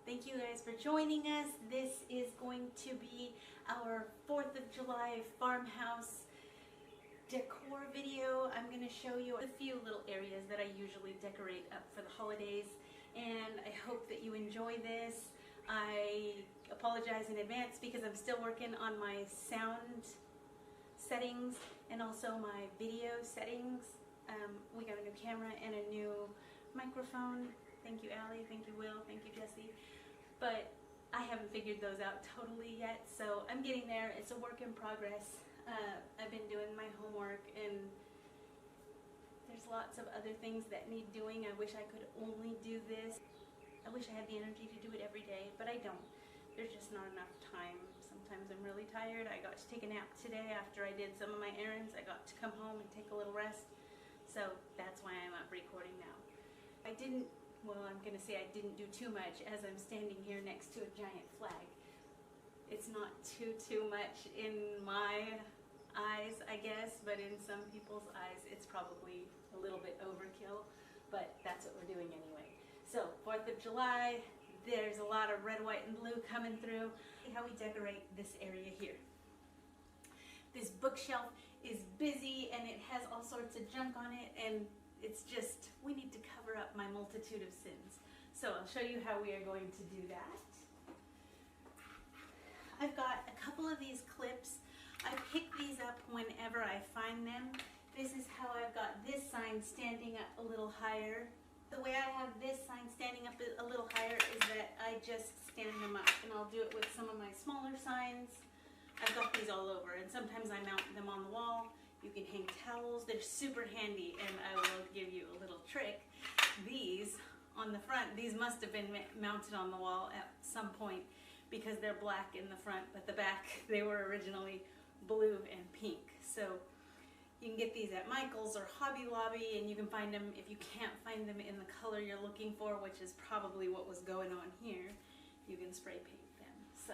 Thank you guys for joining us. This is going to be our 4th of July farmhouse decor video. I'm going to show you a few little areas that I usually decorate up for the holidays, and I hope that you enjoy this. I apologize in advance because I'm still working on my sound settings and also my video settings. We got a new camera and a new microphone. Thank you, Allie. Thank you, Will. Thank you, Jesse. But I haven't figured those out totally yet, so I'm getting there. It's a work in progress. I've been doing my homework, and there's lots of other things that need doing. I wish I could only do this. I wish I had the energy to do it every day, but I don't. There's just not enough time. Sometimes I'm really tired. I got to take a nap today after I did some of my errands. I got to come home and take a little rest. So that's why I'm up recording now. I'm going to say I didn't do too much as I'm standing here next to a giant flag. It's not too much in my eyes, I guess, but in some people's eyes it's probably a little bit overkill, but that's what we're doing anyway. So 4th of July, there's a lot of red, white, and blue coming through. See how we decorate this area here. This bookshelf is busy and it has all sorts of junk on it, and it's just, we need to cover up my multitude of sins. So I'll show you how we are going to do that. I've got a couple of these clips. I pick these up whenever I find them. This is how I've got this sign standing up a little higher. The way I have this sign standing up a little higher is that I just stand them up, and I'll do it with some of my smaller signs. I've got these all over, and sometimes I mount them on the wall. You can hang towels. They're super handy, and I will give you a little trick. These on the front, these must have been mounted on the wall at some point because they're black in the front, but the back, they were originally blue and pink. So you can get these at Michael's or Hobby Lobby, and you can find them, if you can't find them in the color you're looking for, which is probably what was going on here, you can spray paint them. So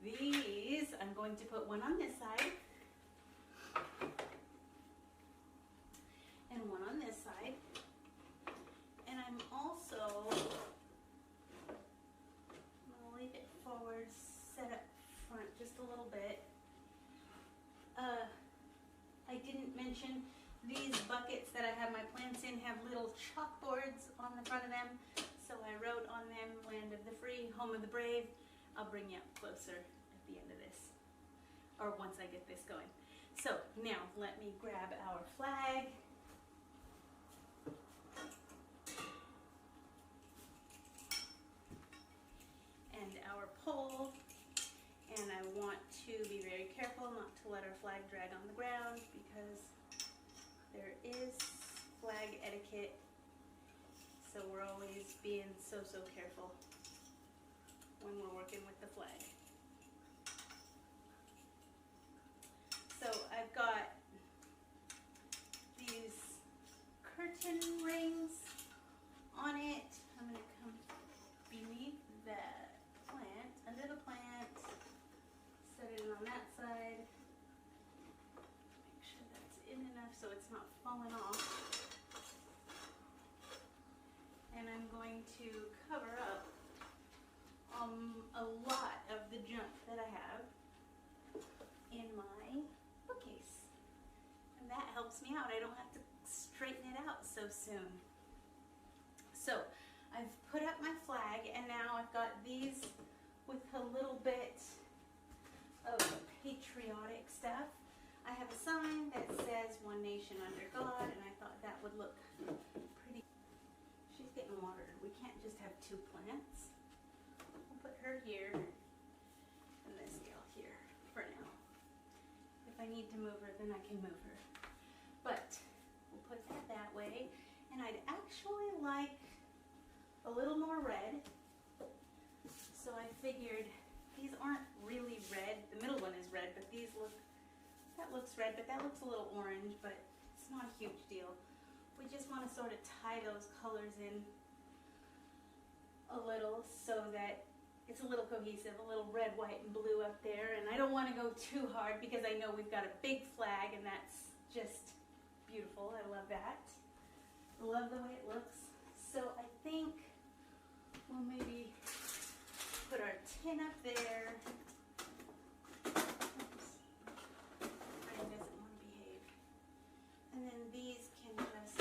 these, I'm going to put one on this side and one on this side, and I'm also going to leave it forward, set up front just a little bit. I didn't mention these buckets that I have my plants in have little chalkboards on the front of them, so I wrote on them, Land of the Free, Home of the Brave. I'll bring you up closer at the end of this, or once I get this going. So now let me grab our flag. And our pole. And I want to be very careful not to let our flag drag on the ground because there is flag etiquette. So we're always being so careful when we're working with the flag. So I've got these curtain rings on it. I'm going to come beneath the plant, under the plant, set it on that side. Make sure that's in enough so it's not falling off. And I'm going to cover up a lot of the junk that I have in my bookcase, and that helps me out. I don't have to straighten it out so soon. So I've put up my flag, and now I've got these with a little bit of patriotic stuff. I have a sign that says One Nation Under God, and I thought that would look pretty. She's getting watered. We can't just have two plants. We'll put her here and this gal here for now. If I need to move her, then I can move her. But we'll put that way. And I'd actually like a little more red. So I figured these aren't really red. The middle one is red, but these look, that looks red, but that looks a little orange, but it's not a huge deal. We just want to sort of tie those colors in a little so that it's a little cohesive, a little red, white, and blue up there. And I don't want to go too hard because I know we've got a big flag, and that's just beautiful. I love that. I love the way it looks. So I think we'll maybe tin up there. Oops. Mine doesn't want to behave. And then these can just,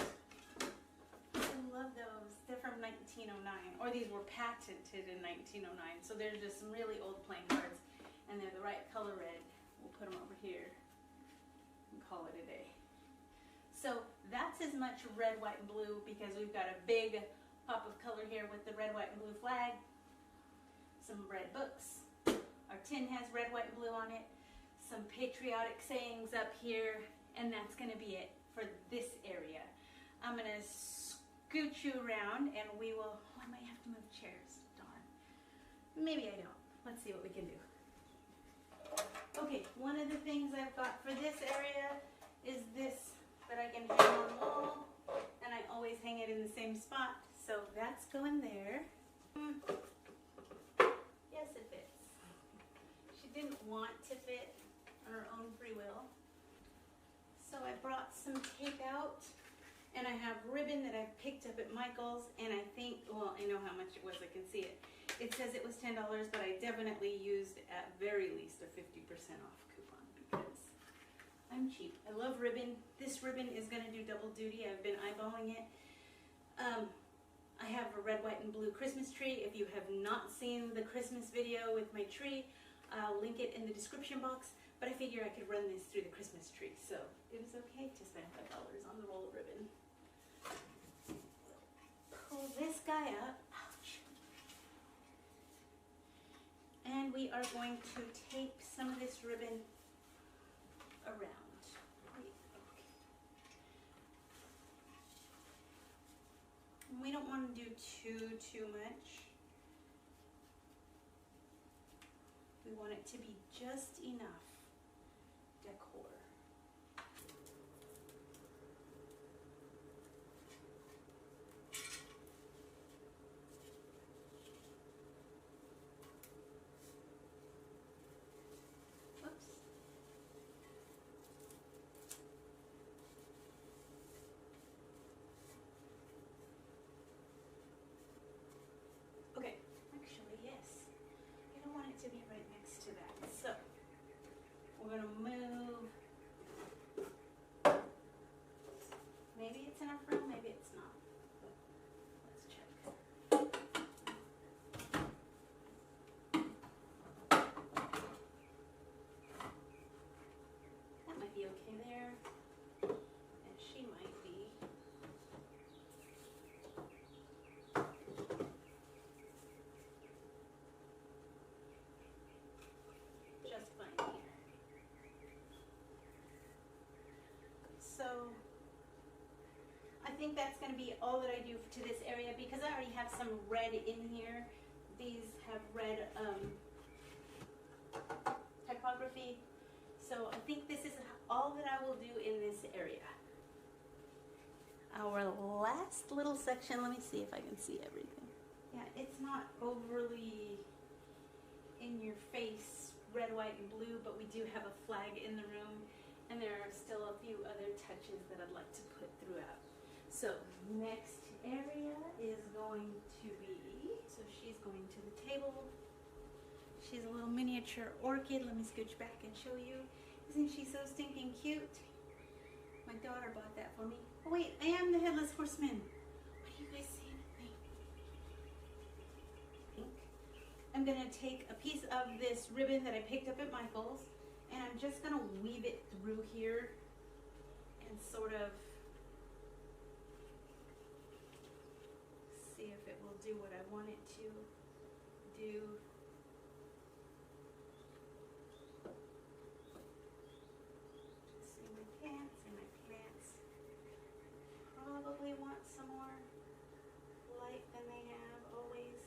I love those. They're from 1909, or these were patented in 1909. So they're just some really old playing cards, and they're the right color red. We'll put them over here and call it a day. So that's as much red, white, and blue because we've got a big pop of color here with the red, white, and blue flag. Some red books. Our tin has red, white, and blue on it. Some patriotic sayings up here, and that's going to be it for this area. I'm going to scoot you around, and we will, oh, I might have to move chairs, darn. Maybe I don't. Let's see what we can do. Okay, one of the things I've got for this area is this that I can hang on the wall, and I always hang it in the same spot, so that's going there. Yes, it fits. She didn't want to fit on her own free will, so I brought some tape out, and I have ribbon that I picked up at Michael's, and I think, well, I know how much it was, I can see it. It says it was $10, but I definitely used at very least a 50% off coupon because I'm cheap. I love ribbon. This ribbon is going to do double duty. I've been eyeballing it. I have a red, white, and blue Christmas tree. If you have not seen the Christmas video with my tree, I'll link it in the description box. But I figure I could run this through the Christmas tree, so it was okay to spend $5 on the roll of ribbon. Pull this guy up. Ouch. And we are going to tape some of this ribbon around. We don't want to do too much. We want it to be just enough decor. Okay, actually, yes. I don't want it to be right next to that. So, we're going to move. Maybe it's enough room, maybe it's not. But let's check. That might be okay there. And she might be. So I think that's going to be all that I do to this area because I already have some red in here. These have red typography. So I think this is all that I will do in this area. Our last little section, let me see if I can see everything. Yeah, it's not overly in your face red, white, and blue, but we do have a flag in the room. And there are still a few other touches that I'd like to put throughout. So next area is going to be, so she's going to the table. She's a little miniature orchid. Let me scooch back and show you. Isn't she so stinking cute? My daughter bought that for me. Oh wait, I am the Headless Horseman. What are you guys saying to me? Pink. I'm gonna take a piece of this ribbon that I picked up at Michael's, and I'm just going to weave it through here and sort of see if it will do what I want it to do. Just see my plants and my plants probably want some more light than they have always.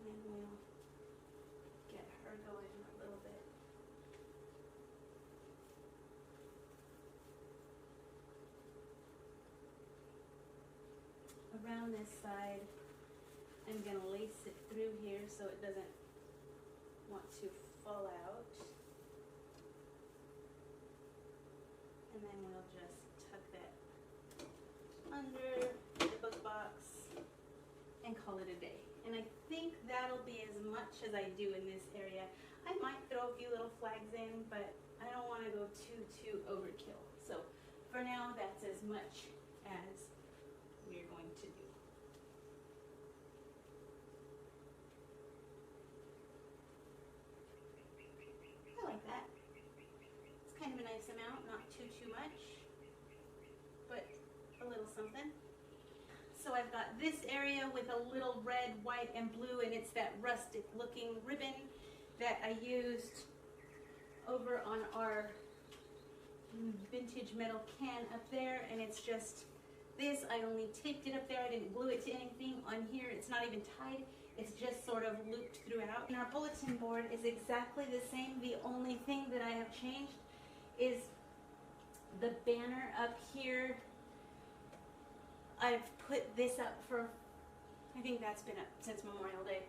We'll get her going a little bit. Around this side, I'm going to lace it through here so it doesn't want to fall out. And then we'll just tuck that under the book box and call it a day. And I think that'll be as much as I do in this area. I might throw a few little flags in, but I don't want to go too overkill. So for now, that's as much as we're going to do. I like that. It's kind of a nice amount, not too much, but a little something. So I've got this area with a little red, white, and blue, and it's that rustic looking ribbon that I used over on our vintage metal can up there, and it's just this. I only taped it up there. I didn't glue it to anything. On here, it's not even tied. It's just sort of looped throughout. And our bulletin board is exactly the same. The only thing that I have changed is the banner up here. I've put this up for, I think that's been up since Memorial Day.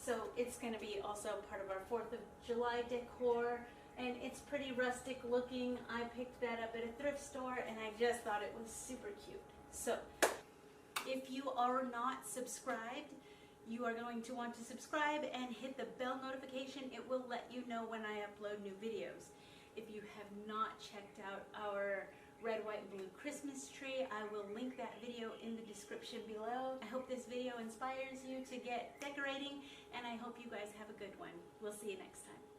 So it's going to be also part of our 4th of July decor. And it's pretty rustic looking. I picked that up at a thrift store and I just thought it was super cute. So if you are not subscribed, you are going to want to subscribe and hit the bell notification. It will let you know when I upload new videos. If you have not checked out our red, white, and blue Christmas tree, I will link that video in the description below. I hope this video inspires you to get decorating, and I hope you guys have a good one. We'll see you next time.